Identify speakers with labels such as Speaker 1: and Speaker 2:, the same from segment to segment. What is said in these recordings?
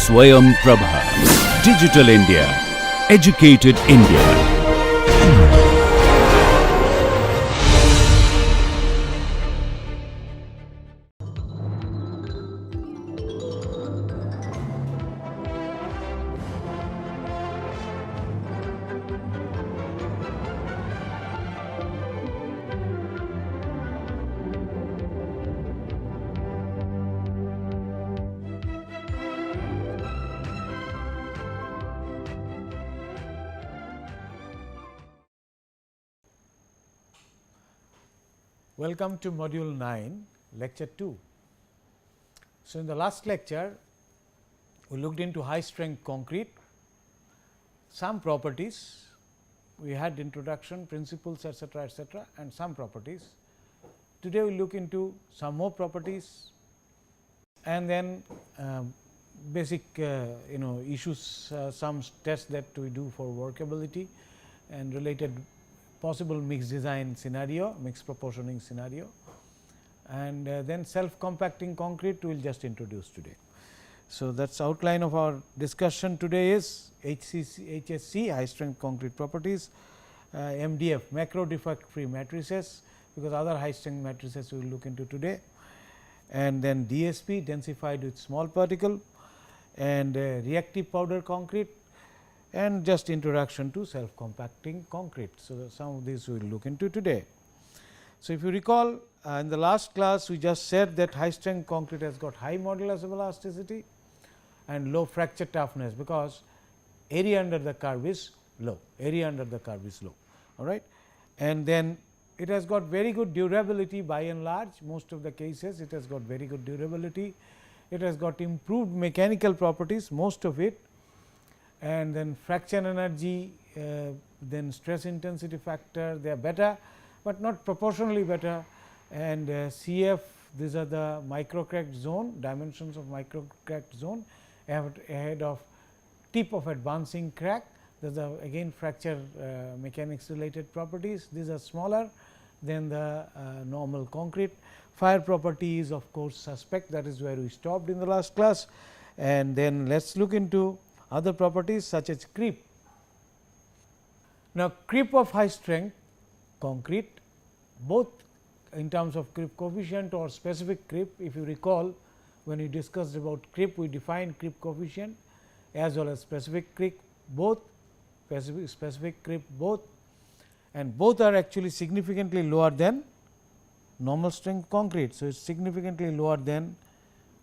Speaker 1: Swayam Prabha. Digital India. Educated India.
Speaker 2: Welcome to module 9, lecture 2. So, in the last lecture, we looked into high strength concrete, some properties, we had introduction, principles, etc., and some properties. Today, we look into some more properties and then basic issues, some tests that we do for workability and related possible mixed design scenario, mixed proportioning scenario, and then self compacting concrete we will just introduce today. So, that is outline of our discussion today is HSC high strength concrete properties, MDF macro defect free matrices, because other high strength matrices we will look into today, and then DSP densified with small particle, and reactive powder concrete, and just introduction to self compacting concrete. So, some of these we will look into today. So, if you recall in the last class we just said that high strength concrete has got high modulus of elasticity and low fracture toughness, because area under the curve is low, all right. And then it has got very good durability by and large, most of the cases it has got very good durability, it has got improved mechanical properties, most of it, and then fracture energy, then stress intensity factor, they are better, but not proportionally better, and CF, these are the micro cracked zone, dimensions of micro cracked zone ahead of tip of advancing crack, these are again fracture mechanics related properties, these are smaller than the normal concrete. Fire property is of course suspect, that is where we stopped in the last class, and then let us look into other properties such as creep. Now, creep of high strength concrete, both in terms of creep coefficient or specific creep. If you recall, when we discussed about creep, we defined creep coefficient as well as specific creep, both specific creep both, and both are actually significantly lower than normal strength concrete. So, it is significantly lower than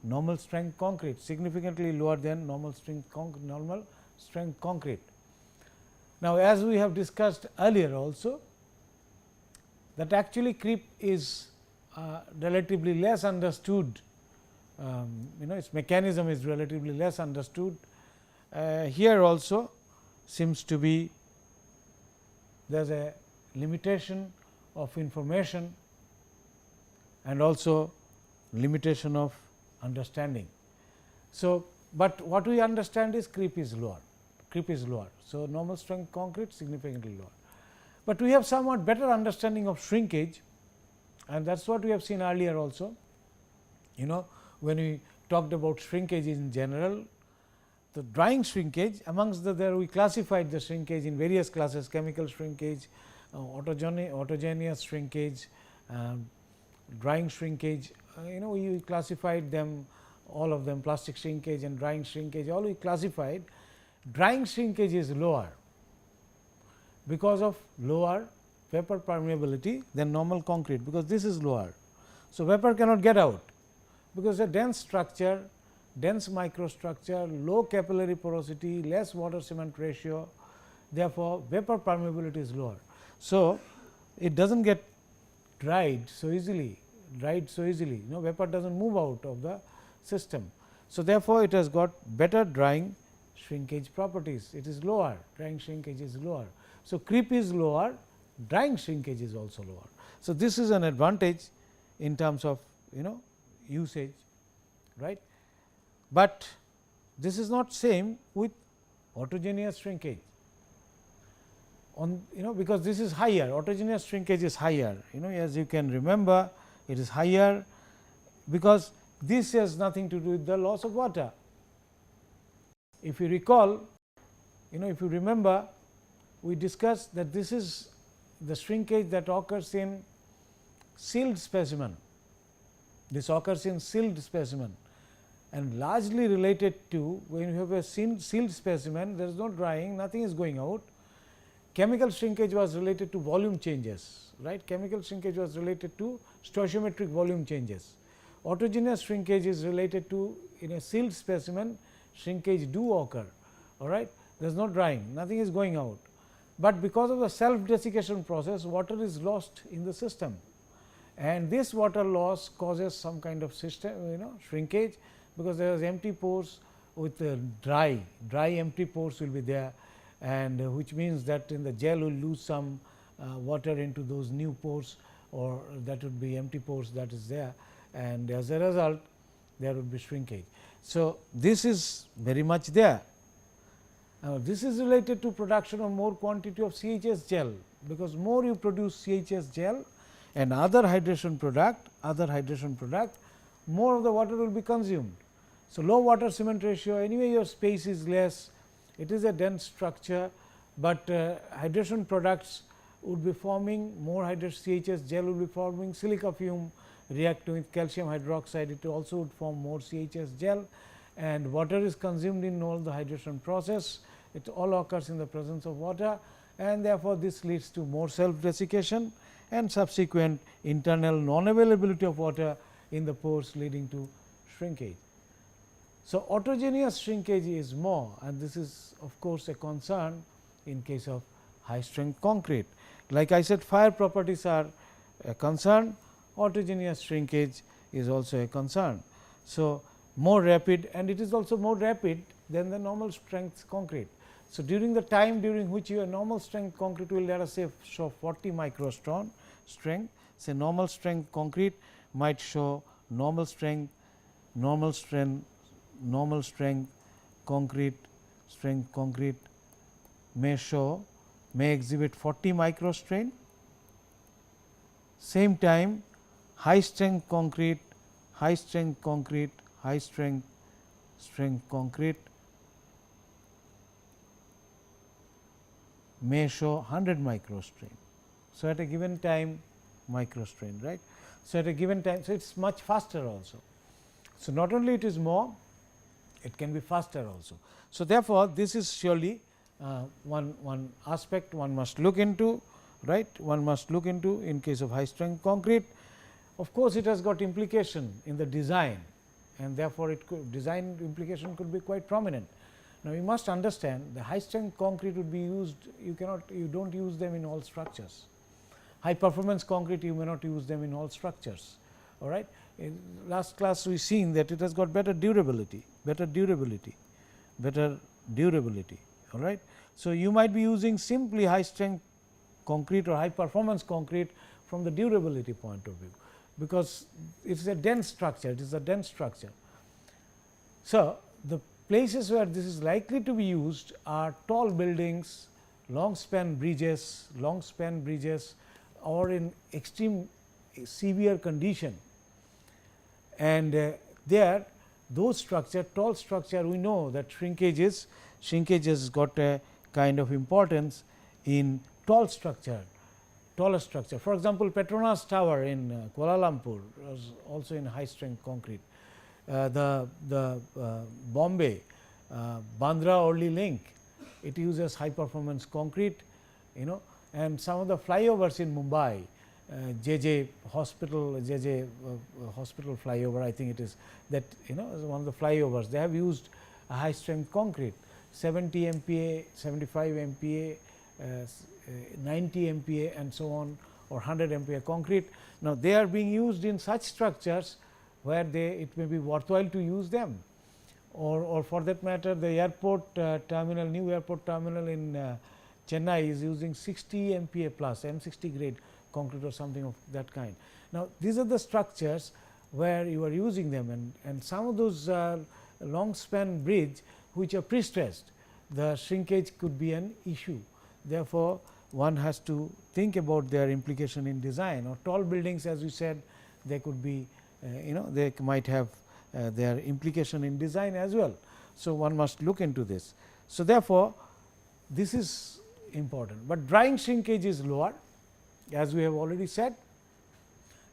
Speaker 2: normal strength concrete, significantly lower than normal strength concrete. Now, as we have discussed earlier also, that actually creep is relatively less understood, its mechanism is relatively less understood. Here also seems to be there is a limitation of information and also limitation of understanding. So, but what we understand is creep is lower. So, normal strength concrete significantly lower, but we have somewhat better understanding of shrinkage, and that is what we have seen earlier also. When we talked about shrinkage in general, the drying shrinkage, amongst there we classified the shrinkage in various classes, chemical shrinkage, autogeneous shrinkage, drying shrinkage, we classified them, all of them, plastic shrinkage and drying shrinkage, all we classified. Drying shrinkage is lower because of lower vapor permeability than normal concrete, because this is lower. So, vapor cannot get out, because a dense structure, dense microstructure, low capillary porosity, less water cement ratio, therefore, vapor permeability is lower. So, it does not get dried so easily, vapor does not move out of the system. So, therefore, it has got better drying shrinkage properties, it is lower, drying shrinkage is lower. So, creep is lower, drying shrinkage is also lower. So, this is an advantage in terms of usage, right. But this is not same with autogeneous shrinkage, because this is higher, autogeneous shrinkage is higher, as you can remember, it is higher because this has nothing to do with the loss of water. If you recall, if you remember, we discussed that this is the shrinkage that occurs in sealed specimen. This occurs in sealed specimen, and largely related to when you have a sealed specimen, there is no drying, nothing is going out. Chemical shrinkage was related to volume changes, right. Chemical shrinkage was related to stoichiometric volume changes. Autogeneous shrinkage is related to, in a sealed specimen, shrinkage do occur, all right. There is no drying, nothing is going out, but because of the self desiccation process, water is lost in the system, and this water loss causes some kind of system, shrinkage, because there is empty pores with dry empty pores will be there, and which means that in the gel will lose some water into those new pores, or that would be empty pores that is there, and as a result there would be shrinkage. So, this is very much there. Now, this is related to production of more quantity of CHS gel, because more you produce CHS gel and other hydration product, more of the water will be consumed. So, low water cement ratio, anyway your space is less, it is a dense structure, but hydration products would be forming more CHS gel will be forming, silica fume reacting with calcium hydroxide, it also would form more CHS gel, and water is consumed in all the hydration process. It all occurs in the presence of water, and therefore, this leads to more self desiccation and subsequent internal non availability of water in the pores, leading to shrinkage. So, autogeneous shrinkage is more, and this is of course, a concern in case of high strength concrete. Like I said, fire properties are a concern, autogeneous shrinkage is also a concern. So, more rapid, and it is also more rapid than the normal strength concrete. So, during the time during which your normal strength concrete will, let us say, show 40 microstone strength, say normal strength concrete might show normal strength concrete may exhibit 40 microstrain. Same time, high strength concrete may show 100 microstrain. So, at a given time microstrain, right. So, at a given time, so it is much faster also. So, not only it is more, it can be faster also. So, therefore, this is surely one aspect one must look into, right, one must look into in case of high strength concrete. Of course, it has got implication in the design, and therefore, it could design implication could be quite prominent. Now, you must understand the high strength concrete would be used, you do not use them in all structures. High performance concrete, you may not use them in all structures, all right. In last class we seen that it has got better durability, all right. So, you might be using simply high strength concrete or high performance concrete from the durability point of view, because it is a dense structure, So, the places where this is likely to be used are tall buildings, long span bridges, or in extreme severe condition, and there those structure, tall structure, we know that shrinkage has got a kind of importance in taller structure. For example, Petronas Tower in Kuala Lumpur was also in high strength concrete. The Bombay Bandra Orly link, it uses high performance concrete, and some of the flyovers in Mumbai, JJ hospital flyover, I think it is that, is one of the flyovers, they have used a high strength concrete, 70 MPa, 75 MPa, 90 MPa and so on, or 100 MPa concrete. Now, they are being used in such structures where it may be worthwhile to use them, or for that matter, the airport terminal, new airport terminal in Chennai is using 60 MPa plus M60 grade concrete or something of that kind. Now, these are the structures where you are using them, and some of those long span bridge which are pre-stressed, the shrinkage could be an issue. Therefore, one has to think about their implication in design, or tall buildings, as we said, they could be they might have their implication in design as well. So, one must look into this. So, therefore, this is important, but drying shrinkage is lower, as we have already said.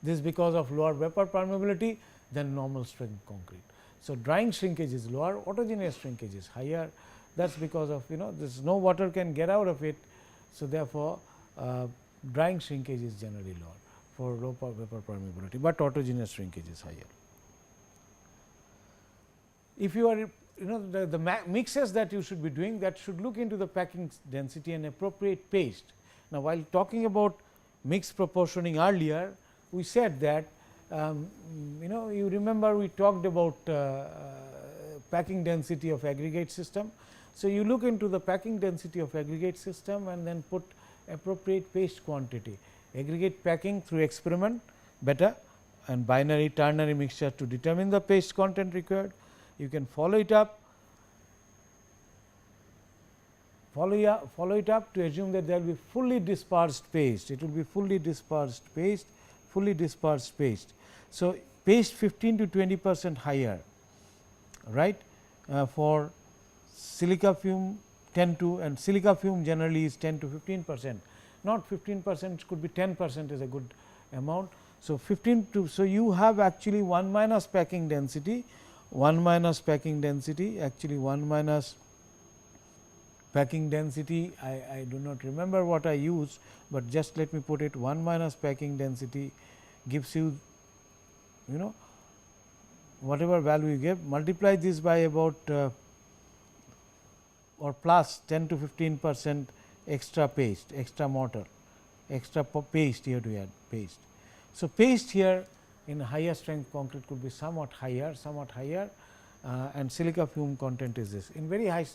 Speaker 2: This is because of lower vapor permeability than normal strength concrete. So, drying shrinkage is lower, autogeneous shrinkage is higher. That is because of this no water can get out of it. So, therefore, drying shrinkage is generally lower for low vapor permeability, but autogeneous shrinkage is higher. If you are the mixes that you should be doing, that should look into the packing density and appropriate paste. Now, while talking about mix proportioning earlier, we said that you remember we talked about packing density of aggregate system. So, you look into the packing density of aggregate system and then put appropriate paste quantity, aggregate packing through experiment better and binary ternary mixture to determine the paste content required. You can follow it up to assume that there will be fully dispersed paste. It will be fully dispersed paste, So, paste 15 to 20% higher, right, for silica fume 10 to, and silica fume generally is 10 to 15%, not 15%, could be 10% is a good amount. So, 15 to, so you have actually 1 minus packing density, actually 1 minus packing density, I do not remember what I used, but just let me put it, 1 minus packing density gives you whatever value you give, multiply this by about or plus 10 to 15% extra paste, extra mortar, extra paste, here to add paste. So, paste here in higher strength concrete could be somewhat higher, and silica fume content is this. In very high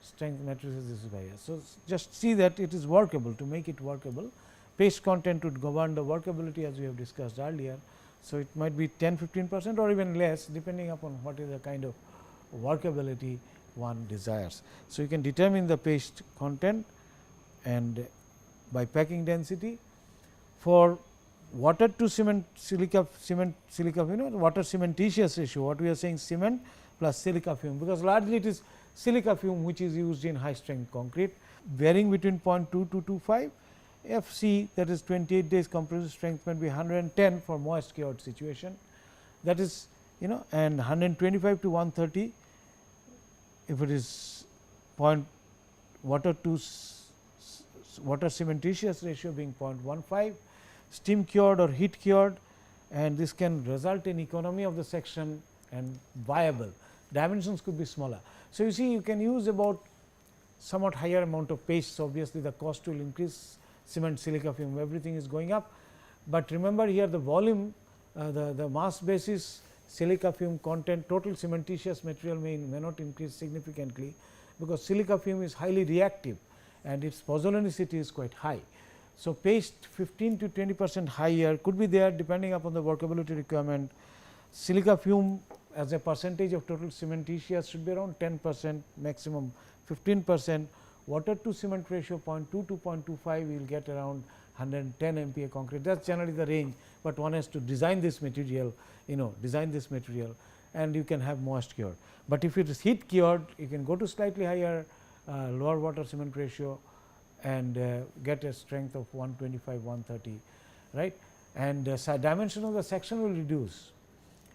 Speaker 2: strength matrices, this is higher. So, just see that it is workable. To make it workable, paste content would govern the workability as we have discussed earlier. So, it might be 10-15% or even less, depending upon what is the kind of workability one desires. So, you can determine the paste content and by packing density. For water to cement silica water cementitious ratio, what we are saying cement plus silica fume, because largely it is silica fume which is used in high strength concrete, varying between 0.2 to 2.5. FC, that is 28 days compressive strength, might be 110 for moist cured situation, that is and 125 to 130 if it is water to water cementitious ratio being 0.15, steam cured or heat cured, and this can result in economy of the section and viable. Dimensions could be smaller. So, you see you can use about somewhat higher amount of paste. So, obviously, the cost will increase, cement, silica fume, everything is going up, but remember here the volume, the mass basis silica fume content, total cementitious material may not increase significantly, because silica fume is highly reactive and its pozzolenicity is quite high. So, paste 15 to 20% higher could be there depending upon the workability requirement. Silica fume as a percentage of total cementitious should be around 10%, maximum 15%. Water to cement ratio 0.2 to 0.25, we will get around 110 MPa concrete. That is generally the range, but one has to design this material, and you can have moist cured. But if it is heat cured, you can go to slightly higher lower water cement ratio and get a strength of 125, 130, right, and dimension of the section will reduce,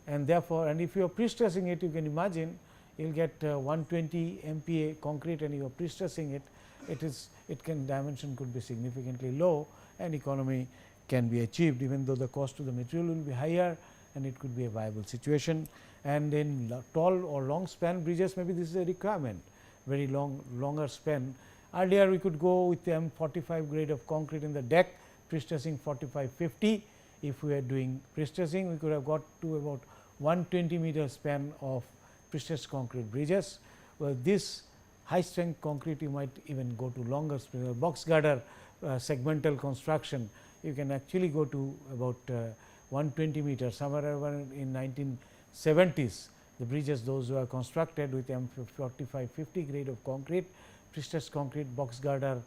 Speaker 2: and therefore, and if you are pre-stressing it, you can imagine you will get 120 MPa concrete and you are pre-stressing it, it can dimension could be significantly low and economy can be achieved, even though the cost to the material will be higher and it could be a viable situation. And in tall or long span bridges, maybe this is a requirement, very longer span. Earlier we could go with the M45 grade of concrete in the deck, pre-stressing 45-50. If we are doing pre-stressing, we could have got to about 120 meter span of pre-stressed concrete bridges. Well, this high strength concrete you might even go to longer span, box girder segmental construction, you can actually go to about 120 meters, somewhere around in 1970s. The bridges, those were constructed with M45-50 grade of concrete, pre-stressed concrete, box girder,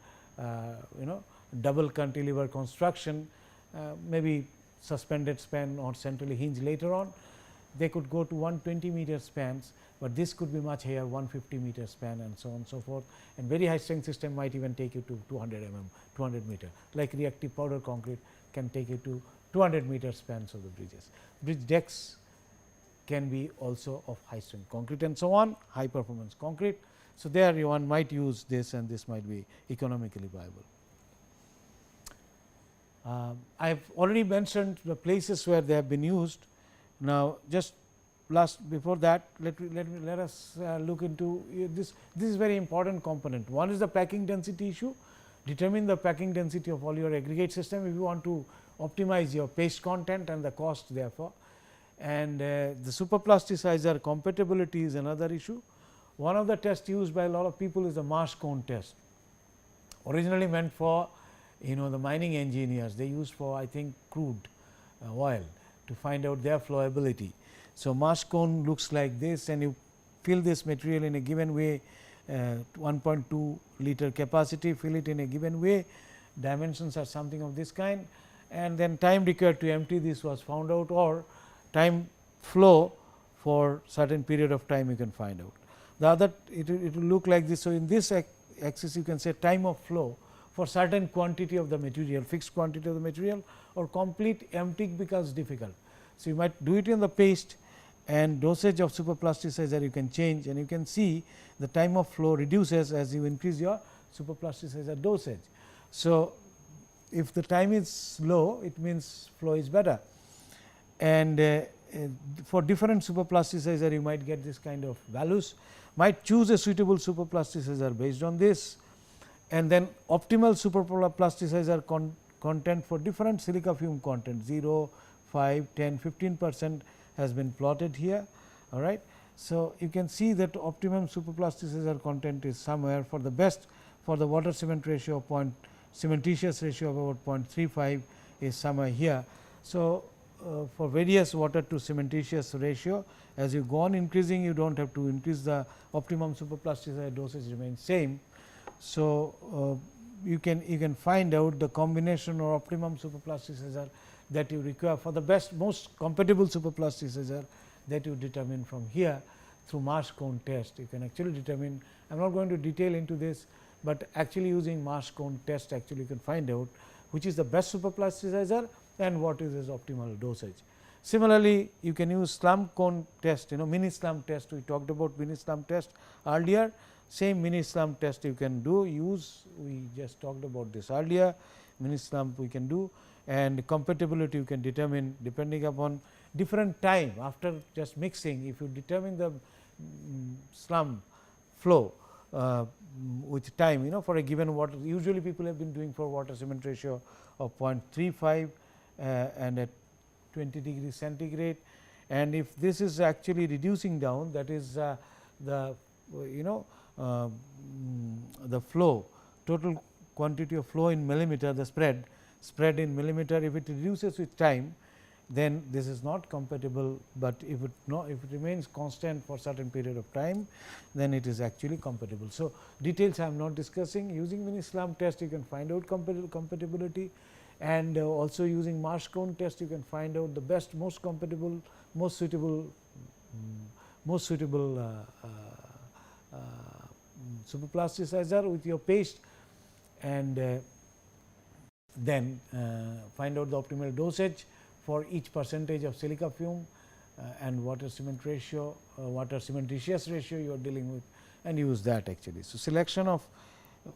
Speaker 2: double cantilever construction, maybe suspended span or centrally hinged later on. they could go to 120 meter spans, but this could be much higher, 150 meter span and so on and so forth, and very high strength system might even take you to 200 200 meter, like reactive powder concrete can take you to 200 meter spans of the bridges. Bridge decks can be also of high strength concrete and so on, high performance concrete. So, there one might use this, and this might be economically viable. I have already mentioned the places where they have been used. Now, just before that, let us look into this. This is very important component. One is the packing density issue. Determine the packing density of all your aggregate system if you want to optimize your paste content and the cost therefore. And the superplasticizer compatibility is another issue. One of the tests used by a lot of people is the marsh cone test, originally meant for the mining engineers. They use for, I think, crude oil to find out their flowability. So, marsh cone looks like this, and you fill this material in a given way, 1.2 liter capacity, fill it in a given way, dimensions are something of this kind, and then time required to empty this was found out, or time flow for certain period of time you can find out. The other, it will look like this. So, in this axis you can say time of flow for certain quantity of the material, fixed quantity of the material, or complete emptying becomes difficult. So, you might do it in the paste, and dosage of superplasticizer you can change, and you can see the time of flow reduces as you increase your superplasticizer dosage. So, if the time is low, it means flow is better, and for different superplasticizer you might get this kind of values, might choose a suitable superplasticizer based on this, and then optimal superplasticizer content for different silica fume content 0, 5, 10, 15% has been plotted here. All right. So, you can see that optimum superplasticizer content is somewhere for the best, for the water cement ratio of cementitious ratio of about 0.35 is somewhere here. So, for various water to cementitious ratio, as you go on increasing, you do not have to increase the optimum superplasticizer dosage remains same. So, you can find out the combination or optimum superplasticizer that you require for the best most compatible superplasticizer that you determine from here through marsh cone test. You can actually determine, I am not going to detail into this, but actually using marsh cone test actually you can find out which is the best superplasticizer and what is its optimal dosage. Similarly, you can use slump cone test, mini slump test. We talked about mini slump test earlier. Same mini slump test you can use. We just talked about this earlier. Mini slump we can do, and compatibility you can determine depending upon different time after just mixing. If you determine the slump flow with time, for a given water, usually people have been doing for water cement ratio of 0.35 and at 20 degrees centigrade, and if this is actually reducing down, that is the the flow, total quantity of flow in millimeter, the spread in millimeter, if it reduces with time, then this is not compatible, but if it remains constant for certain period of time, then it is actually compatible. So, details I am not discussing. Using mini slump test you can find out compatibility, and also using marsh cone test you can find out the best, most compatible, most suitable superplasticizer with your paste, and then find out the optimal dosage for each percentage of silica fume and water cement ratio, water cementitious ratio you are dealing with, and use that actually. So, selection of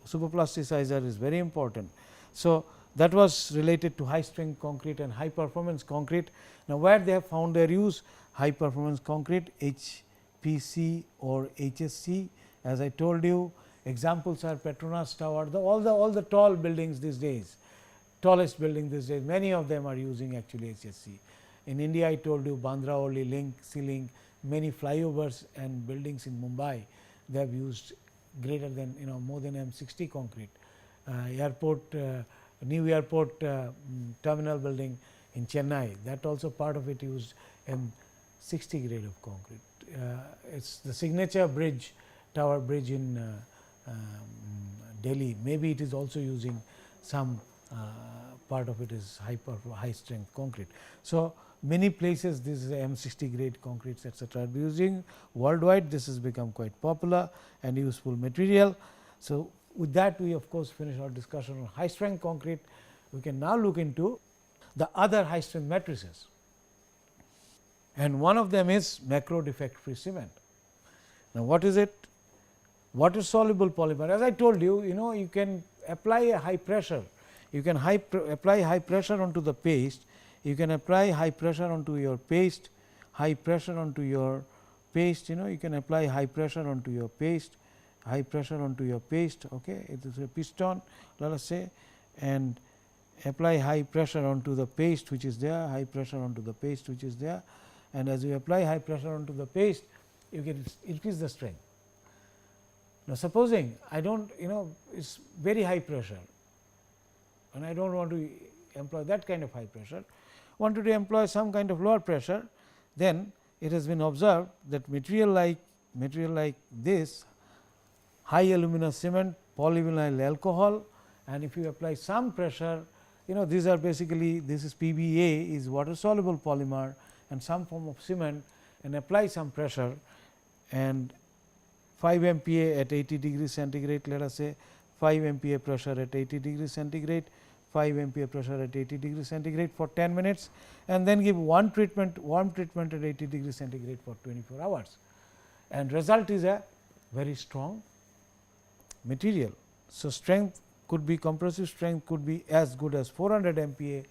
Speaker 2: superplasticizer is very important. So, that was related to high strength concrete and high performance concrete. Now, where they have found their use, high performance concrete, HPC or HSC, as I told you, examples are Petronas Tower, all the tall buildings these days, tallest building these days, many of them are using actually HSC. In India, I told you Bandra Worli Link, Sea-Link, many flyovers and buildings in Mumbai, they have used greater than more than M60 concrete. Airport, new airport terminal building in Chennai, that also part of it used M60 grade of concrete. It is the signature bridge, tower bridge in Delhi, maybe it is also using some part of it is high strength concrete. So, many places this is M60 grade concretes etc. are using worldwide. This has become quite popular and useful material. So, with that we of course finish our discussion on high strength concrete. We can now look into the other high strength matrices, and one of them is macro defect free cement. Now, what is it? Water soluble polymer. As I told you, you can apply a high pressure, you can apply high pressure onto the paste, you can apply high pressure onto your paste, high pressure onto your paste, you can apply high pressure onto your paste, high pressure onto your paste. Okay. It is a piston, let us say, and apply high pressure onto the paste which is there, high pressure onto the paste which is there, and as you apply high pressure onto the paste, you can increase the strength. Now, supposing I do not, it is very high pressure and I do not want to employ that kind of high pressure, wanted to employ some kind of lower pressure, then it has been observed that material like this, high alumina cement, polyvinyl alcohol, and if you apply some pressure, these are basically, this is PBA is water soluble polymer and some form of cement, and apply some pressure and 5 MPa at 80 degrees centigrade, let us say 5 MPa pressure at 80 degrees centigrade, 5 MPa pressure at 80 degrees centigrade for 10 minutes, and then give warm treatment at 80 degrees centigrade for 24 hours, and result is a very strong material. So, strength could be, compressive strength could be as good as 400 MPa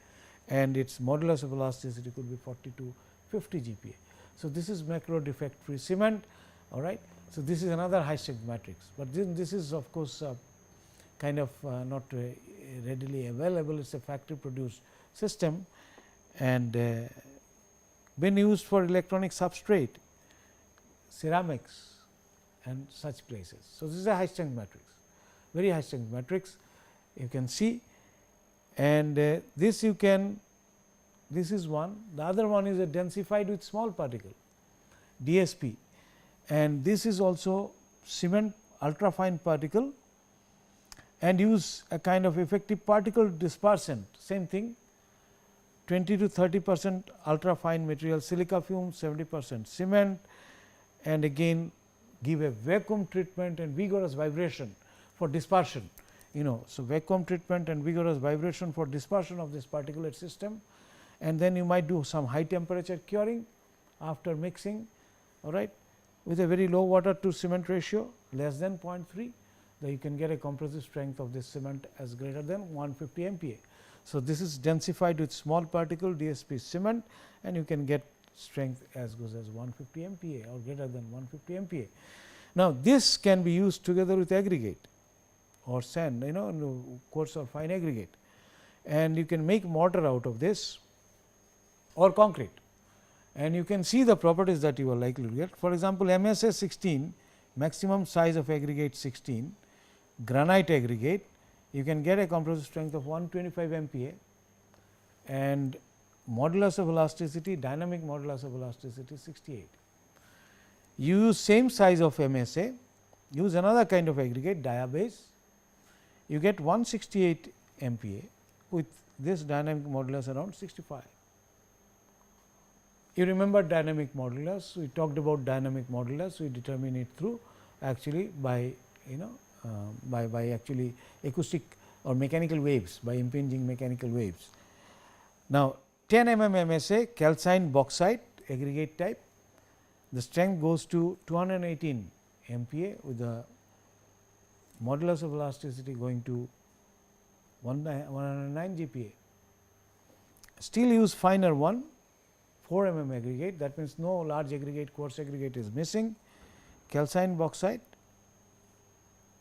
Speaker 2: and its modulus of elasticity could be 40 to 50 GPa. So, this is macro defect free cement. All right. So, this is another high strength matrix, but this is of course kind of not readily available. It is a factory produced system and been used for electronic substrate, ceramics and such places. So, this is a high strength matrix, very high strength matrix you can see, and this you can, this is one. The other one is a densified with small particle, DSP, and this is also cement ultrafine particle and use a kind of effective particle dispersant, same thing, 20 to 30% ultrafine material, silica fume, 70% cement, and again give a vacuum treatment and vigorous vibration for dispersion. So, vacuum treatment and vigorous vibration for dispersion of this particulate system, and then you might do some high temperature curing after mixing, all right, with a very low water to cement ratio less than 0.3, then you can get a compressive strength of this cement as greater than 150 MPa. So, this is densified with small particle DSP cement, and you can get strength as good as 150 MPa or greater than 150 MPa. Now, this can be used together with aggregate or sand, coarse or fine aggregate, and you can make mortar out of this or concrete, and you can see the properties that you are likely to get. For example, MSA 16, maximum size of aggregate 16, granite aggregate, you can get a compressive strength of 125 MPa and modulus of elasticity, dynamic modulus of elasticity 68. You use same size of MSA, use another kind of aggregate, diabase, you get 168 MPa with this dynamic modulus around 65. You remember dynamic modulus, we talked about dynamic modulus, we determine it through actually by by actually acoustic or mechanical waves, by impinging mechanical waves. Now, 10 mm MSA calcined bauxite aggregate type, the strength goes to 218 MPa with the modulus of elasticity going to 109 GPa. Still use finer one, 4 mm aggregate, that means no large aggregate, coarse aggregate is missing, calcined bauxite,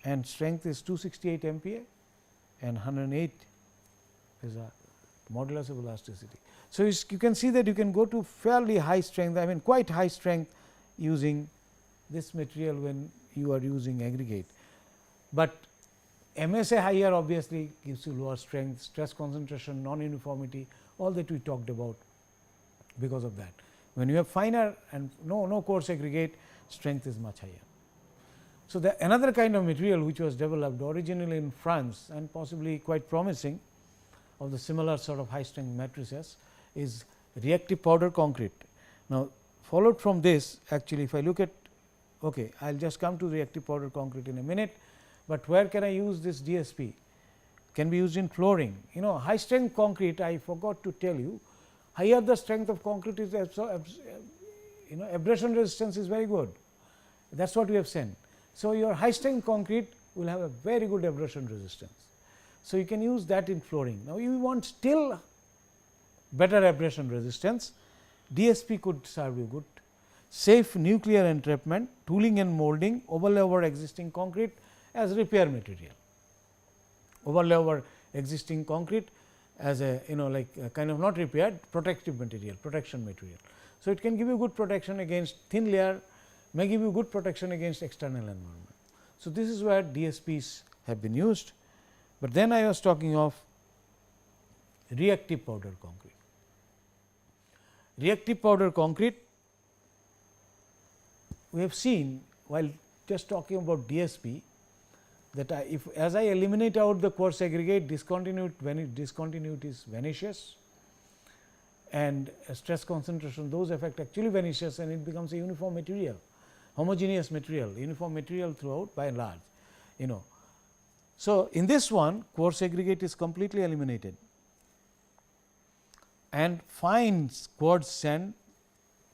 Speaker 2: and strength is 268 MPa and 108 is a modulus of elasticity. So, you can see that you can go to fairly high strength, I mean quite high strength using this material when you are using aggregate. But MSA higher obviously gives you lower strength, stress concentration, non-uniformity, all that we talked about because of that. When you have finer and no coarse aggregate, strength is much higher. So, another kind of material which was developed originally in France and possibly quite promising of the similar sort of high strength matrices is reactive powder concrete. Now, followed from this, actually if I look at, okay, I will just come to reactive powder concrete in a minute, but where can I use this DSP? Can be used in flooring. High strength concrete, I forgot to tell you, higher the strength of concrete is, abrasion resistance is very good. That is what we have seen. So, your high strength concrete will have a very good abrasion resistance. So, you can use that in flooring. Now, you want still better abrasion resistance, DSP could serve you good. Safe nuclear entrapment, tooling and molding, overlay over existing concrete as repair material. Overlay over existing concrete as a like a kind of not repaired, protective material, protection material. So, it can give you good protection against thin layer, may give you good protection against external environment. So, this is where DSPs have been used, but then I was talking of reactive powder concrete. Reactive powder concrete, we have seen while just talking about DSP that if as I eliminate out the coarse aggregate, discontinuities vanishes and stress concentration, those effect actually vanishes and it becomes a uniform material, homogeneous material, uniform material throughout by and large. So, in this one coarse aggregate is completely eliminated and fine quartz sand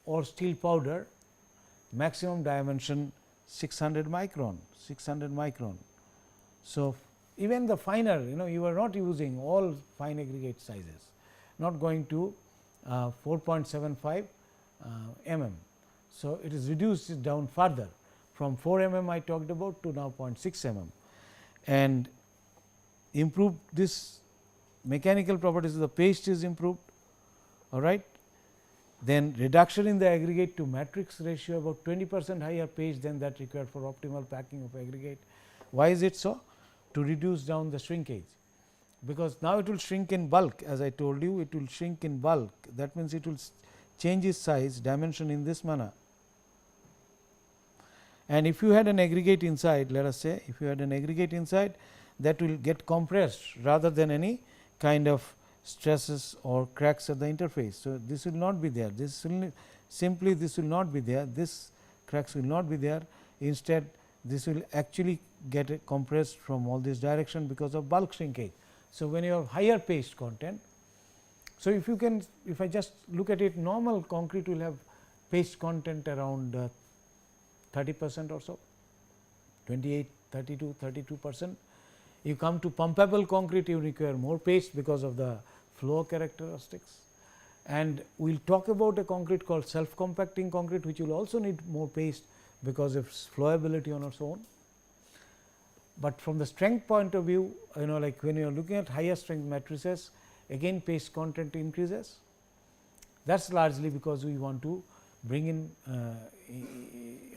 Speaker 2: or steel powder, maximum dimension 600 micron. So, even the finer, you are not using all fine aggregate sizes, not going to 4.75 mm. So, it is reduced down further from 4 mm I talked about to now 0.6 mm and improved this mechanical properties of the paste is improved, all right. Then reduction in the aggregate to matrix ratio, about 20% higher paste than that required for optimal packing of aggregate. Why is it so? To reduce down the shrinkage, because now it will shrink in bulk, as I told you, it will shrink in bulk. That means, it will change its size dimension in this manner. And if you had an aggregate inside, let us say if you had an aggregate inside, that will get compressed rather than any kind of stresses or cracks at the interface. So, this will not be there, this will simply this will not be there, this cracks will not be there, instead this will actually get compressed from all this direction because of bulk shrinkage. So, when you have higher paste content, so if you can, if I just look at it, normal concrete will have paste content around 30% or so, 28, 32, 32%. You come to pumpable concrete, you require more paste because of the flow characteristics, and we will talk about a concrete called self compacting concrete, which will also need more paste because of its flowability on its own. But from the strength point of view, like when you are looking at higher strength matrices, again paste content increases. That is largely because we want to bring in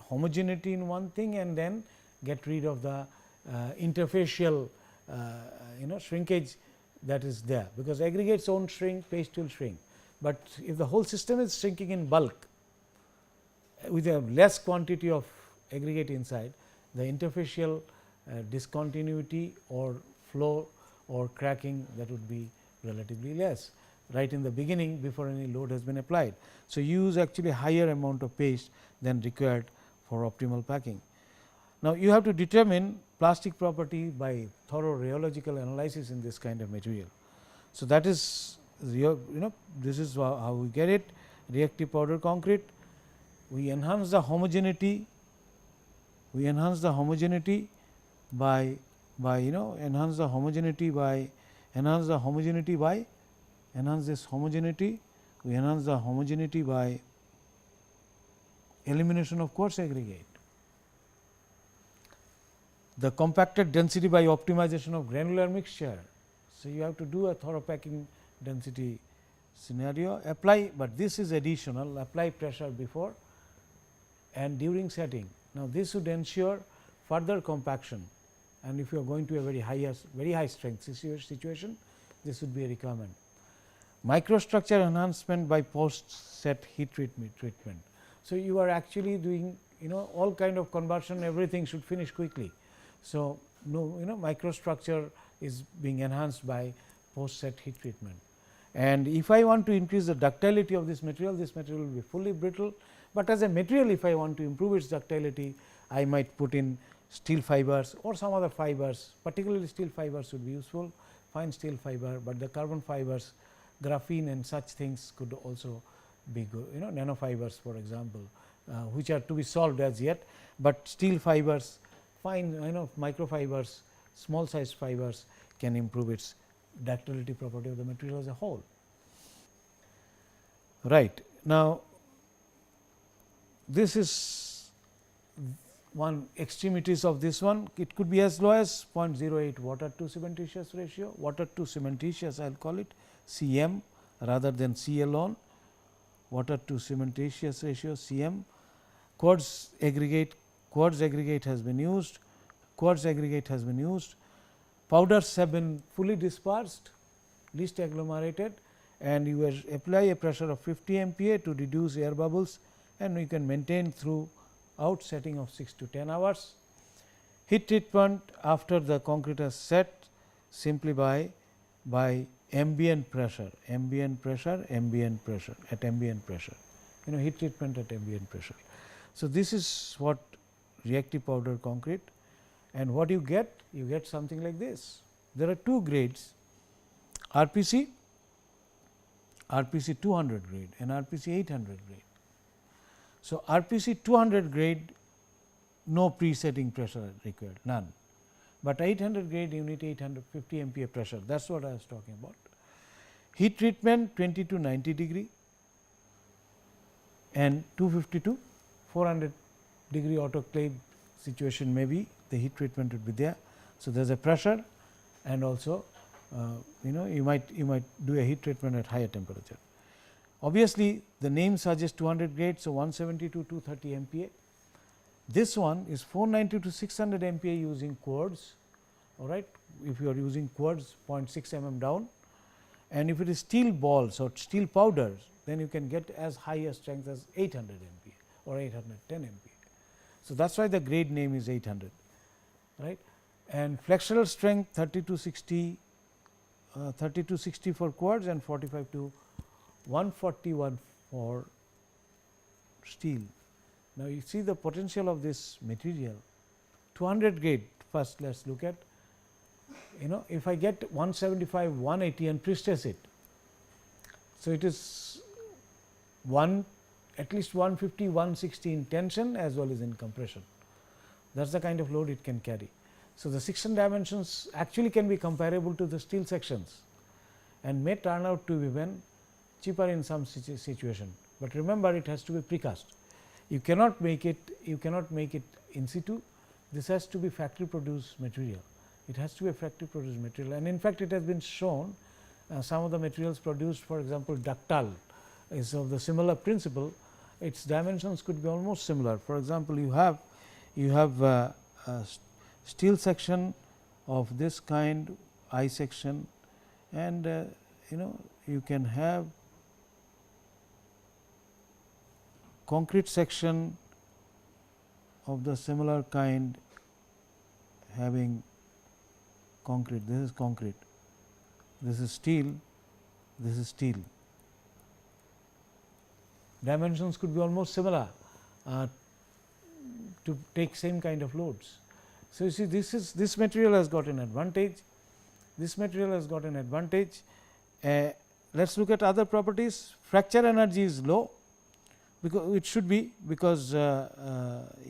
Speaker 2: homogeneity in one thing and then get rid of the interfacial shrinkage that is there, because aggregates won't shrink, paste will shrink. But if the whole system is shrinking in bulk with a less quantity of aggregate inside, the interfacial discontinuity or flow or cracking, that would be relatively less right in the beginning before any load has been applied. So, use actually higher amount of paste than required for optimal packing. Now, you have to determine plastic property by thorough rheological analysis in this kind of material. So, that is this is how we get it, reactive powder concrete. We enhance the homogeneity, enhance this homogeneity by elimination of coarse aggregate. The compacted density by optimization of granular mixture. So, you have to do a thorough packing density scenario, apply, but this is additional, apply pressure before and during setting. Now, this would ensure further compaction, and if you are going to a very high strength situation, this would be a requirement. Microstructure enhancement by post set heat treatment. So, you are actually doing all kind of conversion, everything should finish quickly. So, no microstructure is being enhanced by post set heat treatment. And if I want to increase the ductility of this material will be fully brittle, but as a material if I want to improve its ductility, I might put in steel fibers or some other fibers, particularly steel fibers would be useful, fine steel fiber, but the carbon fibers, graphene and such things could also be good, nanofibers for example, which are to be solved as yet, but steel fibers, fine microfibers, small size fibers can improve its ductility property of the material as a whole. Right. Now, this is one extremities of this one. It could be as low as 0.08 water to cementitious ratio, water to cementitious I will call it Cm rather than C alone, water to cementitious ratio Cm. Quartz aggregate has been used, powders have been fully dispersed, least agglomerated, and you apply a pressure of 50 MPa to reduce air bubbles, and we can maintain throughout setting of 6 to 10 hours. Heat treatment after the concrete has set simply by ambient pressure, at ambient pressure, heat treatment at ambient pressure. So, this is what reactive powder concrete, and what you get something like this. There are two grades, RPC 200 grade and RPC 800 grade. So, RPC 200 grade no presetting pressure required, none, but 800 grade you need 850 MPa pressure, that is what I was talking about. Heat treatment 20 to 90 degree and 250 to 400 degree autoclave situation, maybe the heat treatment would be there. So, there is a pressure, and also you might do a heat treatment at higher temperature. Obviously, the name suggests 200 grade. So, 170 to 230 MPa. This one is 490 to 600 MPa using quartz, all right, if you are using quartz 0.6 mm down, and if it is steel balls or steel powders, then you can get as high a strength as 800 MPa or 810 MPa. So, that is why the grade name is 800, right, and flexural strength 30 to 60 for quartz and 45 to 141 for steel. Now, you see the potential of this material. 200 grade, first let us look at, if I get 175, 180 and pre-stress it. So, it is at least 150, 160 in tension as well as in compression. That is the kind of load it can carry. So, the section dimensions actually can be comparable to the steel sections and may turn out to be even cheaper in some situation, but remember it has to be precast. You cannot make it in situ, this has to be factory produced material. It has to be a factory produced material, and in fact, it has been shown some of the materials produced, for example, ductile is of the similar principle, its dimensions could be almost similar. For example, you have a steel section of this kind, I section, and you can have concrete section of the similar kind having concrete. This is concrete, this is steel, this is steel. Dimensions could be almost similar to take same kind of loads. So, you see this material has got an advantage, this material has got an advantage. Let us look at other properties. Fracture energy is low, because it should be, because no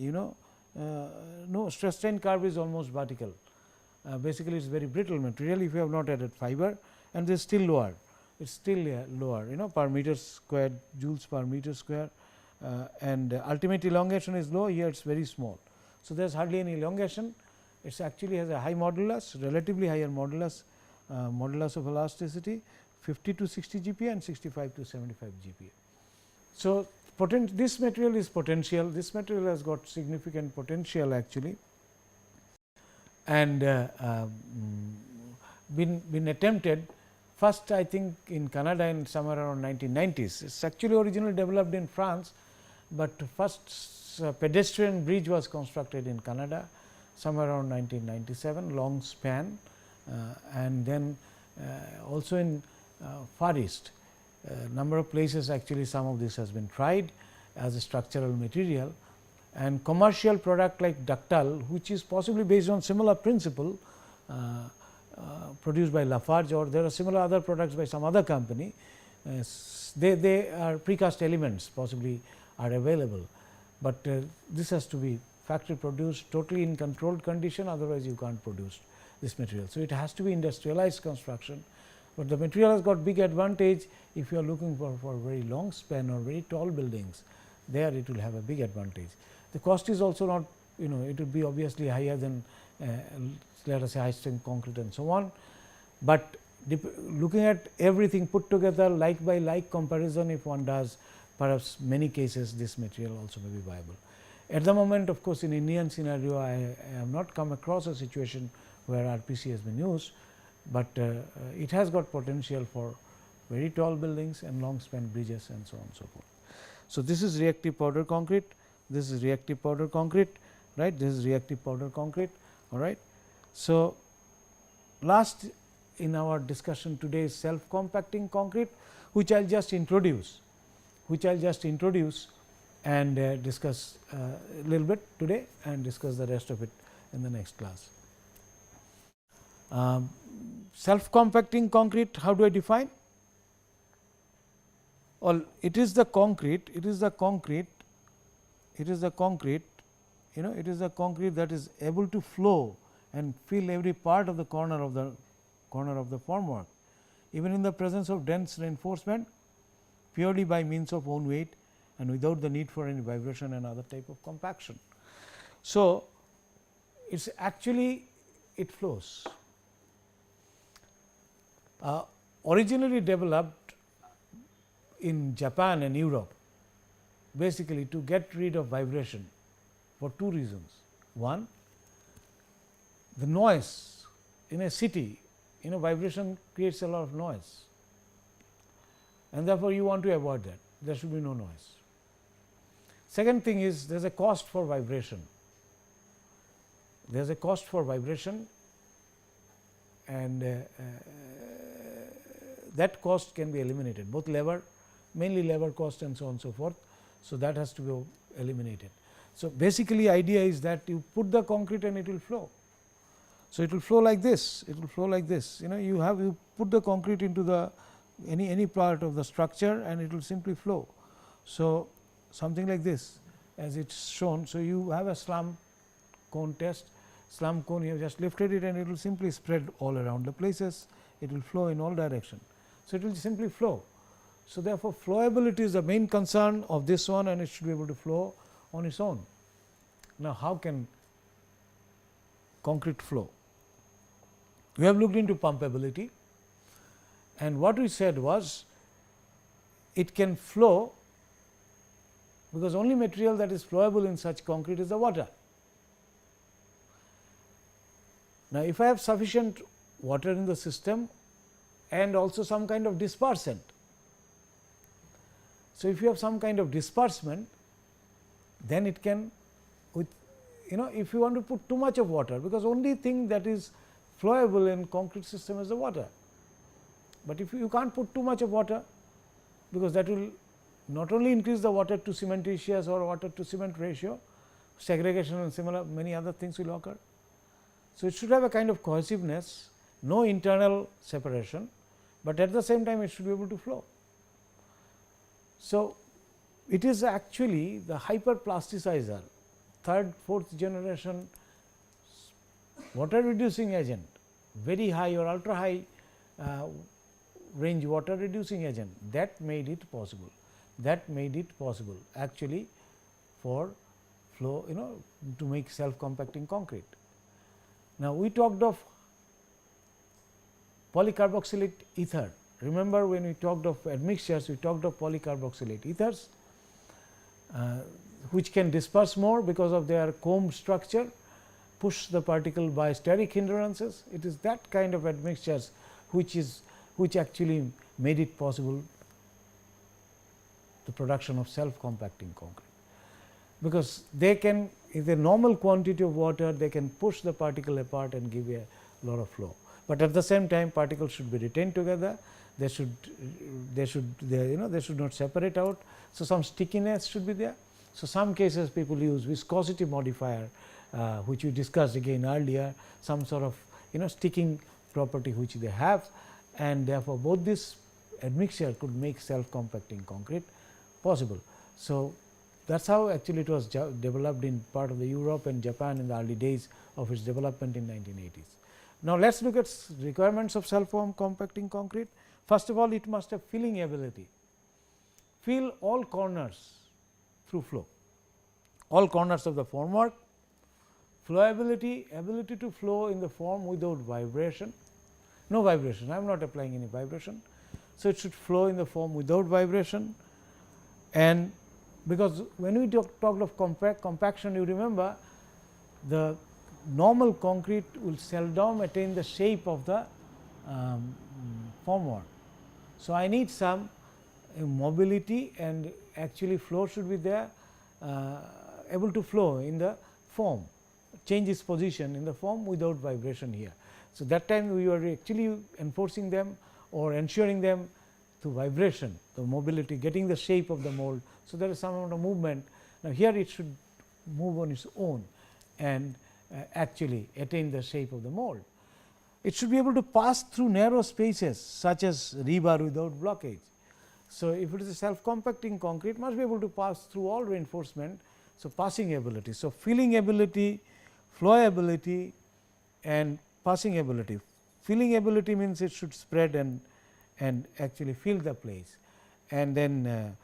Speaker 2: stress strain curve is almost vertical. Basically, it is very brittle material if you have not added fiber, and this is still lower. It is still lower, per meter squared, joules per meter square, and ultimate elongation is low. Here, it is very small. So, there is hardly any elongation. It actually has a high modulus, relatively higher modulus, modulus of elasticity, 50 to 60 GPa and 65 to 75 GPa. So, this material is potential. This material has got significant potential actually, and been attempted first, I think, in Canada in somewhere around 1990s. It is actually originally developed in France, but first pedestrian bridge was constructed in Canada somewhere around 1997, long span, and then Also in Far East, number of places actually some of this has been tried as a structural material, and commercial product like ductile, which is possibly based on similar principle produced by Lafarge, or there are similar other products by some other company. They are precast elements possibly are available, but this has to be factory produced totally in controlled condition, otherwise you can't produce this material. So, it has to be industrialized construction, but the material has got big advantage if you are looking for very long span or very tall buildings, there it will have a big advantage. The cost is also not, it will be obviously higher than let us say high strength concrete and so on, but looking at everything put together like by like comparison, if one does, perhaps many cases this material also may be viable. At the moment, of course, in Indian scenario I have not come across a situation where RPC has been used, but it has got potential for very tall buildings and long span bridges and so on and so forth. So, this is reactive powder concrete, this is reactive powder concrete, right, this is reactive powder concrete, all right. So, last in our discussion today is self compacting concrete, which I will just introduce, and discuss a little bit today and discuss the rest of it in the next class. Self compacting concrete, how do I define? Well, it is the concrete that is able to flow and fill every part of the corner of the formwork, even in the presence of dense reinforcement, purely by means of own weight and without the need for any vibration and other type of compaction. So, it is actually it flows. Originally developed in Japan and Europe, basically to get rid of vibration for two reasons. One, the noise in a city, vibration creates a lot of noise, and therefore, you want to avoid that, there should be no noise. Second thing is there is a cost for vibration, and that cost can be eliminated, both labor, mainly labor cost and so on and so forth. So, that has to be eliminated. So, basically idea is that you put the concrete and it will flow. So, it will flow like this, you put the concrete into the any part of the structure and it will simply flow. So, something like this as it is shown. So, you have a slum cone test, slum cone, you have just lifted it and it will simply spread all around the places, it will flow in all direction. So, it will simply flow. So, therefore, flowability is the main concern of this one, and it should be able to flow on its own. Now, how can concrete flow? We have looked into pumpability, and what we said was it can flow because only material that is flowable in such concrete is the water. Now, if I have sufficient water in the system and also some kind of dispersant. So, if you have some kind of disbursement, then it can with if you want to put too much of water, because only thing that is flowable in concrete system is the water. But if you can't put too much of water, because that will not only increase the water to cementitious or water to cement ratio, segregation and similar many other things will occur. So, it should have a kind of cohesiveness, no internal separation, but at the same time it should be able to flow. So, it is actually the hyperplasticizer, third, fourth generation water reducing agent, very high or ultra high range water reducing agent, that made it possible. That made it possible actually for flow, to make self compacting concrete. Now, we talked of polycarboxylate ether. Remember, when we talked of admixtures, we talked of polycarboxylate ethers, which can disperse more because of their comb structure, push the particle by steric hindrances. It is that kind of admixtures which actually made it possible the production of self compacting concrete, because they can, if a normal quantity of water, they can push the particle apart and give a lot of flow. but at the same time particles should be retained together, they should not separate out. So, some stickiness should be there. So, some cases people use viscosity modifier, which we discussed again earlier, some sort of sticking property which they have, and therefore, both this admixture could make self compacting concrete possible. So, that is how actually it was developed in part of the Europe and Japan in the early days of its development in 1980s. Now, let us look at requirements of self compacting concrete. First of all, it must have filling ability, fill all corners through flow, all corners of the formwork, flowability, ability to flow in the form without vibration, no vibration, I am not applying any vibration. So, it should flow in the form without vibration, and because when we talked of compaction, you remember the normal concrete will seldom attain the shape of the formwork. So, I need some mobility, and actually flow should be there, able to flow in the form, change its position in the form without vibration here. So, that time we were actually enforcing them or ensuring them through vibration, the mobility, getting the shape of the mold. So, there is some amount of movement. Now, here it should move on its own and actually attain the shape of the mold. It should be able to pass through narrow spaces such as rebar without blockage. So, if it is a self compacting concrete, must be able to pass through all reinforcement. So, passing ability. So, filling ability, flowability and passing ability. Filling ability means it should spread and actually fill the place, and then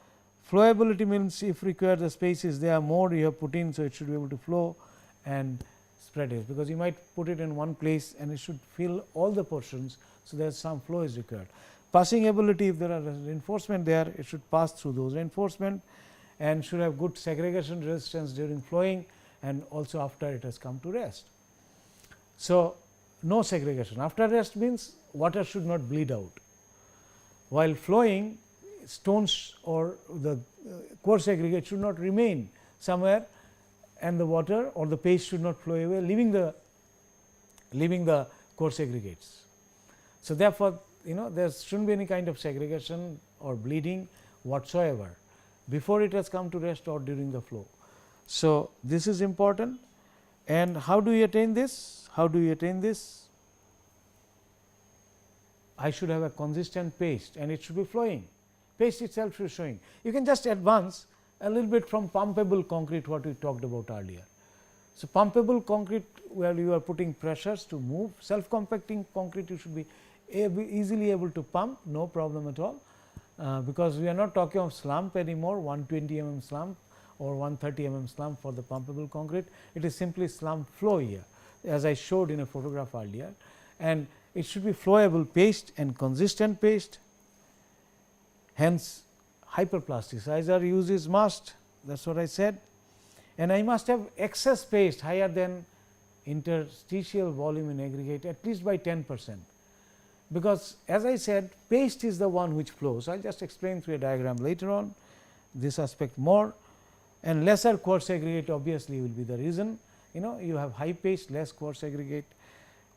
Speaker 2: flowability means if required the space is there more you have put in. So, it should be able to flow and spread it, because you might put it in one place and it should fill all the portions. So, there is some flow is required. Passing ability, if there are reinforcement there, it should pass through those reinforcement and should have good segregation resistance during flowing and also after it has come to rest. So, no segregation. After rest means water should not bleed out. While flowing, stones or the coarse aggregate should not remain somewhere, and the water or the paste should not flow away, leaving the coarse aggregates. So, therefore, there shouldn't be any kind of segregation or bleeding whatsoever before it has come to rest or during the flow. So, this is important. And how do you attain this? How do you attain this? I should have a consistent paste and it should be flowing. Paste itself should be showing. You can just advance a little bit from pumpable concrete, what we talked about earlier. So, pumpable concrete, where you are putting pressures to move, self compacting concrete you should be easily able to pump, no problem at all, because we are not talking of slump anymore, 120 mm slump or 130 mm slump for the pumpable concrete. It is simply slump flow here, as I showed in a photograph earlier, and it should be flowable paste and consistent paste. Hence, hyperplasticizer use is must, that is what I said, and I must have excess paste higher than interstitial volume in aggregate at least by 10%, because as I said, paste is the one which flows. I will just explain through a diagram later on this aspect more, and lesser coarse aggregate obviously will be the reason. You have high paste, less coarse aggregate,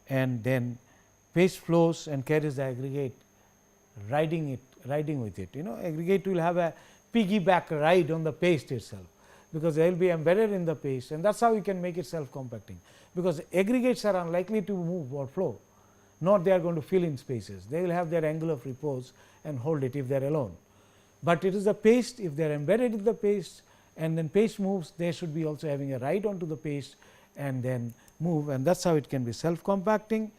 Speaker 2: and then paste flows and carries the aggregate riding with it. Aggregate will have a piggyback ride on the paste itself, because they will be embedded in the paste, and that is how you can make it self compacting, because aggregates are unlikely to move or flow, not they are going to fill in spaces. They will have their angle of repose and hold it if they are alone, but it is the paste, if they are embedded in the paste and then paste moves, they should be also having a ride onto the paste and then move, and that is how it can be self compacting.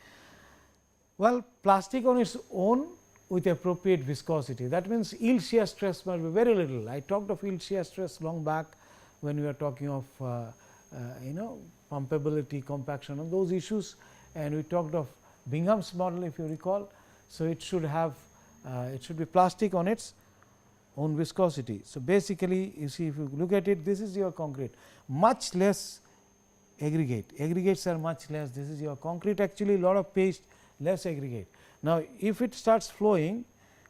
Speaker 2: Well, plastic on its own with appropriate viscosity, that means yield shear stress must be very little. I talked of yield shear stress long back when we were talking of pumpability, compaction, and those issues, and we talked of Bingham's model, if you recall. So, it should have it should be plastic on its own viscosity. So, basically you see, if you look at it, this is your concrete, much less aggregate, aggregates are much less, this is your concrete, actually lot of paste, less aggregate. Now, if it starts flowing,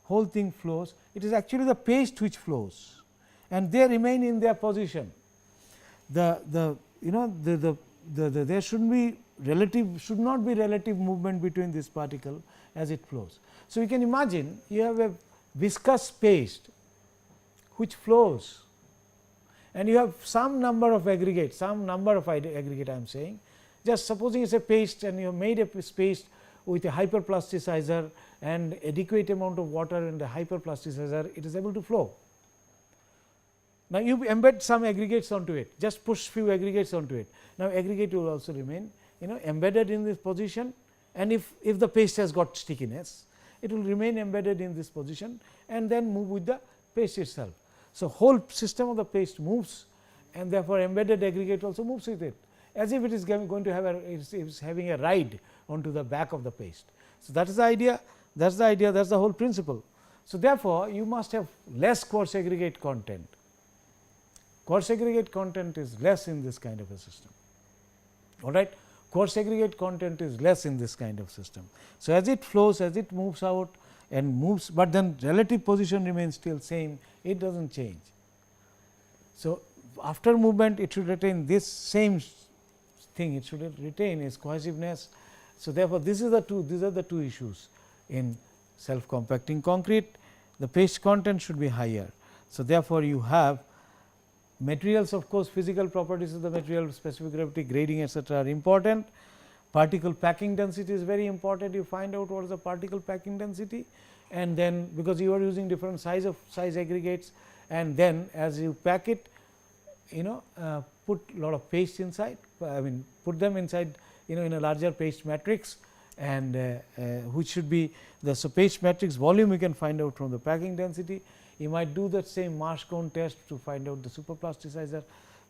Speaker 2: whole thing flows, it is actually the paste which flows and they remain in their position. The there should not be relative movement between this particle as it flows. So, you can imagine you have a viscous paste which flows, and you have some number of aggregate, I am saying, just supposing it is a paste and you have made a paste with a hyperplasticizer and adequate amount of water in the hyperplasticizer, it is able to flow. Now, you embed some aggregates onto it, just push few aggregates onto it. Now, aggregate will also remain embedded in this position, and if the paste has got stickiness, it will remain embedded in this position and then move with the paste itself. So, whole system of the paste moves, and therefore, embedded aggregate also moves with it, as if it is going to have is having a ride onto the back of the paste. So, that is the idea, that is the whole principle. So, therefore, you must have less coarse aggregate content. Coarse aggregate content is less in this kind of a system, all right. Coarse aggregate content is less in this kind of system. So, as it flows, as it moves out and moves, but then relative position remains still same, it does not change. So, after movement it should retain this same thing, it should retain its cohesiveness. So, therefore, these are the two issues in self compacting concrete. The paste content should be higher. So, therefore, you have materials, of course, physical properties of the material, specific gravity, grading, etc., are important. Particle packing density is very important. You find out what is the particle packing density, and then because you are using different size aggregates, and then as you pack it, put lot of paste inside. I mean, put them inside in a larger paste matrix, and which should be the paste matrix volume you can find out from the packing density. You might do that same Marsh cone test to find out the superplasticizer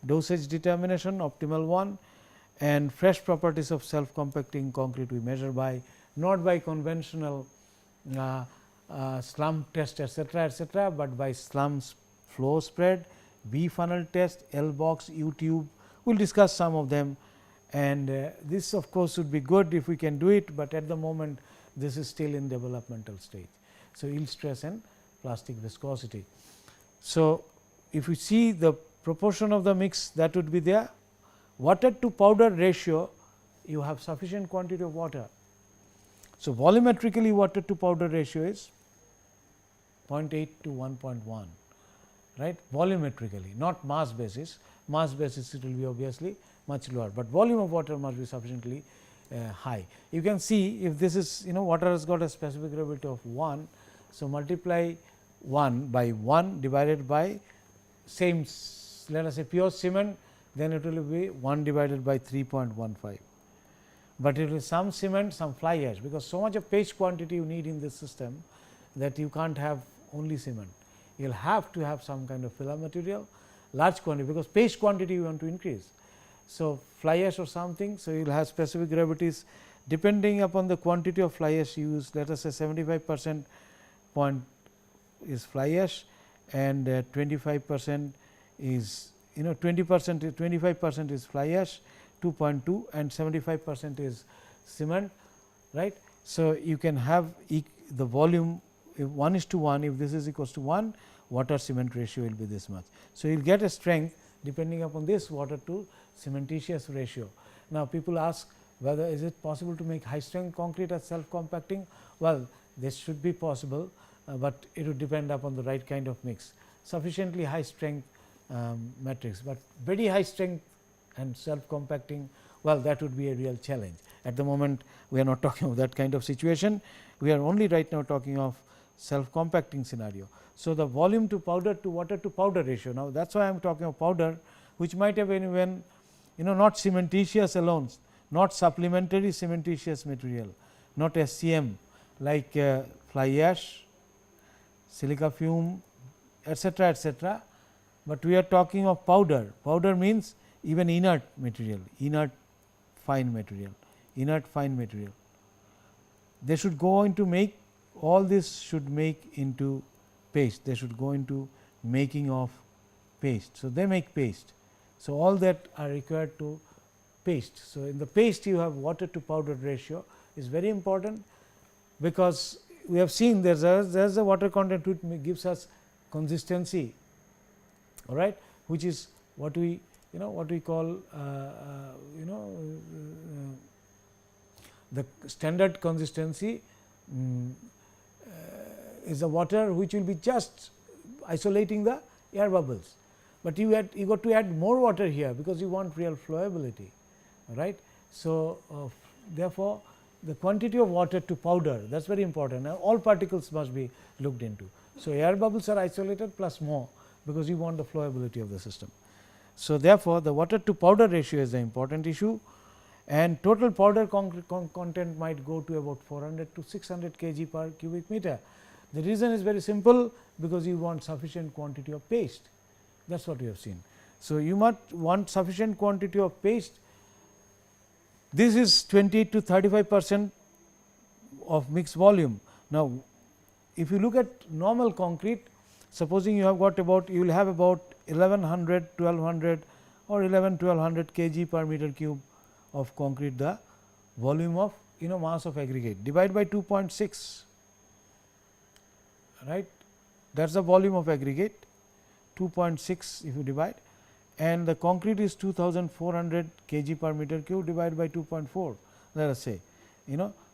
Speaker 2: dosage determination, optimal one, and fresh properties of self compacting concrete we measure by, not by conventional slump test, etc., but by slumps flow spread, B funnel test, L box, U tube. We will discuss some of them, and this of course would be good if we can do it, but at the moment this is still in developmental stage. So, yield stress and plastic viscosity. So, if you see the proportion of the mix, that would be there. Water to powder ratio, you have sufficient quantity of water. So, volumetrically water to powder ratio is 0.8 to 1.1, right, volumetrically, not mass basis. Mass basis it will be obviously much lower, but volume of water must be sufficiently high. You can see if this is water has got a specific gravity of 1. So, multiply 1 by 1 divided by same, let us say pure cement, then it will be 1 divided by 3.15. But it will be some cement, some fly ash, because so much of paste quantity you need in this system that you can't have only cement. You will have to have some kind of filler material, large quantity, because paste quantity you want to increase. So, fly ash or something. So, you will have specific gravities depending upon the quantity of fly ash used. Let us say 75% point is fly ash, and 25% is 25% is fly ash, 2.2, and 75% is cement, right. So, you can have the volume, if 1:1, if this is equals to 1, water cement ratio will be this much. So, you will get a strength depending upon this water to cementitious ratio. Now, people ask whether is it possible to make high strength concrete as self compacting. Well, this should be possible, but it would depend upon the right kind of mix. Sufficiently high strength matrix, but very high strength and self compacting, well, that would be a real challenge. At the moment we are not talking of that kind of situation, we are only right now talking of self compacting scenario. So, the volume to powder to water to powder ratio, now that is why I am talking of powder, which might have been when not cementitious alone, not supplementary cementitious material, not SCM like fly ash, silica fume, etc., etc., but we are talking of powder. Powder means even inert material, inert fine material, inert fine material. They should go into make, all this should make into paste, they should go into making of paste. So, they make paste. So, all that are required to paste. So, in the paste you have water to powder ratio is very important, because we have seen there is a water content which gives us consistency, all right, which is what we what we call the standard consistency is the water which will be just isolating the air bubbles, but you got to add more water here because you want real flowability, right. So, therefore, the quantity of water to powder, that is very important. Now, all particles must be looked into. So, air bubbles are isolated plus more because you want the flowability of the system. So, therefore, the water to powder ratio is the important issue, and total powder content might go to about 400 to 600 kg per cubic meter. The reason is very simple, because you want sufficient quantity of paste, that is what we have seen. So, you must want sufficient quantity of paste. This is 20 to 35% of mixed volume. Now, if you look at normal concrete, supposing you have got about, you will have about 1100, 1200 or 1200 kg per meter cube of concrete, the volume of mass of aggregate, divide by 2.6, right. That is the volume of aggregate, 2.6 if you divide, and the concrete is 2400 kg per meter cube, divided by 2.4, let us say,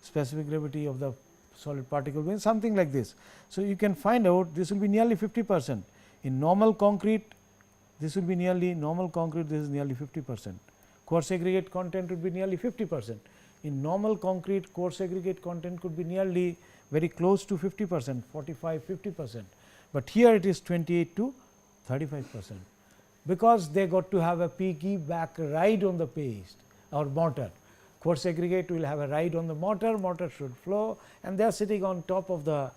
Speaker 2: specific gravity of the solid particle being something like this. So, you can find out this will be nearly 50%. In normal concrete, this will be nearly this is nearly 50%. Coarse aggregate content would be nearly 50%. In normal concrete, coarse aggregate content could be nearly very close to 50%, 45, 50%, but here it is 28 to 35%, because they got to have a piggyback ride on the paste or mortar. Coarse aggregate will have a ride on the mortar, mortar should flow, and they are sitting on top of the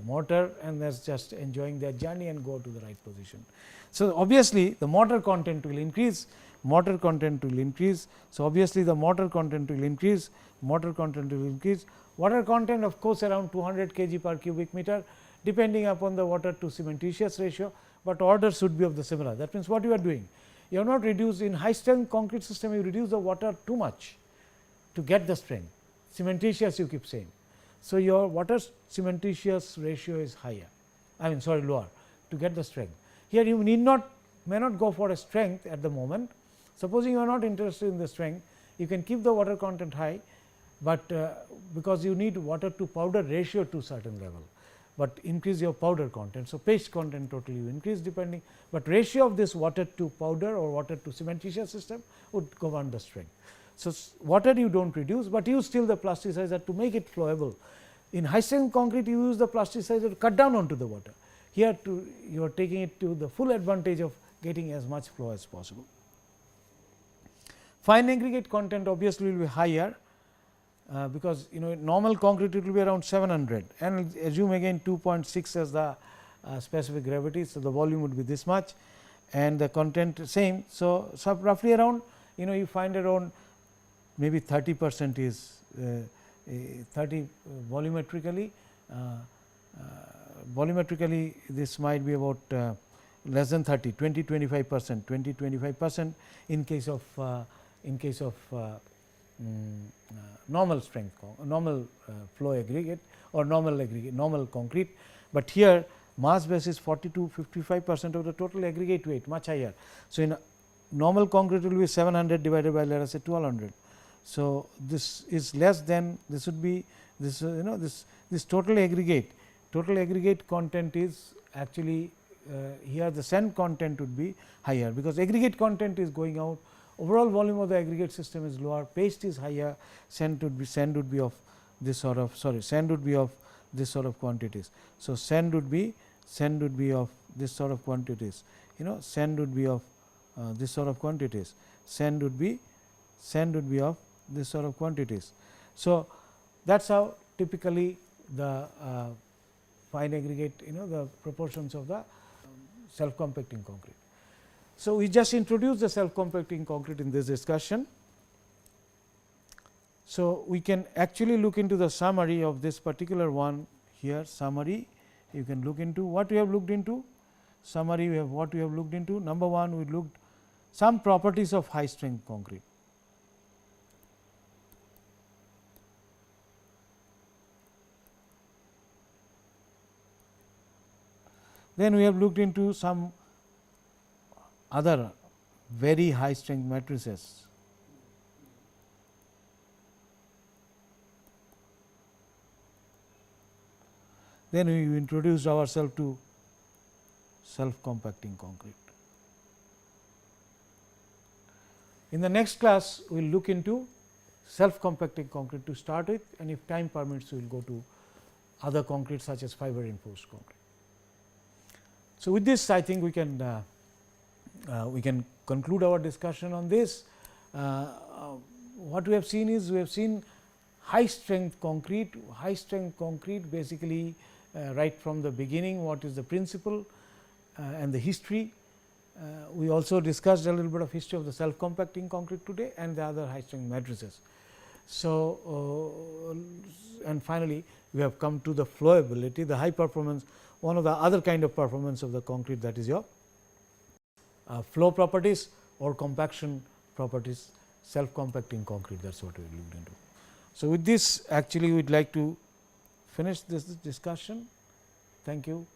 Speaker 2: mortar, and they are just enjoying their journey and go to the right position. So, obviously, the mortar content will increase, mortar content will increase. So, obviously, the mortar content will increase, mortar content will increase, water content of course, around 200 kg per cubic meter, depending upon the water to cementitious ratio, but order should be of the similar. That means, what you are doing? You have not reduced in high strength concrete system, you reduce the water too much to get the strength, cementitious you keep saying. So, your water cementitious ratio is higher, lower to get the strength. Here you may not go for a strength at the moment. Supposing you are not interested in the strength, you can keep the water content high, but because you need water to powder ratio to certain level, but increase your powder content. So, paste content totally you increase depending, but ratio of this water to powder or water to cementitious system would govern the strength. So, water you do not reduce, but use still the plasticizer to make it flowable. In high strength concrete, you use the plasticizer to cut down onto the water. Here you are taking it to the full advantage of getting as much flow as possible. Fine aggregate content obviously will be higher, because normal concrete it will be around 700, and assume again 2.6 as the specific gravity. So, the volume would be this much and the content same. So, roughly around you find around maybe 30% is 30 volumetrically. Volumetrically this might be about less than 30, 20-25% in case of normal strength, normal flow aggregate or normal concrete, but here mass basis 40 to 55% of the total aggregate weight, much higher. So, in normal concrete will be 700 divided by, let us say, 1200. So, this is less than, this would be this this total aggregate content is actually here the sand content would be higher, because aggregate content is going out, overall volume of the aggregate system is lower, paste is higher, sand would be of this sort of sand would be of this sort of quantities. So, sand would be of this sort of quantities, sand would be of this sort of quantities, sand would be of this sort of quantities. So, that is how typically the fine aggregate, the proportions of the self compacting concrete. So, we just introduced the self compacting concrete in this discussion. So, we can actually look into the summary of this particular one here. Summary, you can look into what we have looked into. Summary, we have what we have looked into. Number 1, we looked some properties of high strength concrete. Then we have looked into some other very high strength matrices. Then we introduced ourselves to self compacting concrete. In the next class, we will look into self compacting concrete to start with, and if time permits, we will go to other concrete such as fiber reinforced concrete. So, with this I think we can conclude our discussion on this. What we have seen is, we have seen high strength concrete. High strength concrete basically right from the beginning, what is the principle and the history. We also discussed a little bit of history of the self compacting concrete today and the other high strength matrices. So, and finally, we have come to the flowability, the high performance, one of the other kind of performance of the concrete, that is your flow properties or compaction properties, self compacting concrete, that is what we looked into. So, with this actually we would like to finish this discussion. Thank you.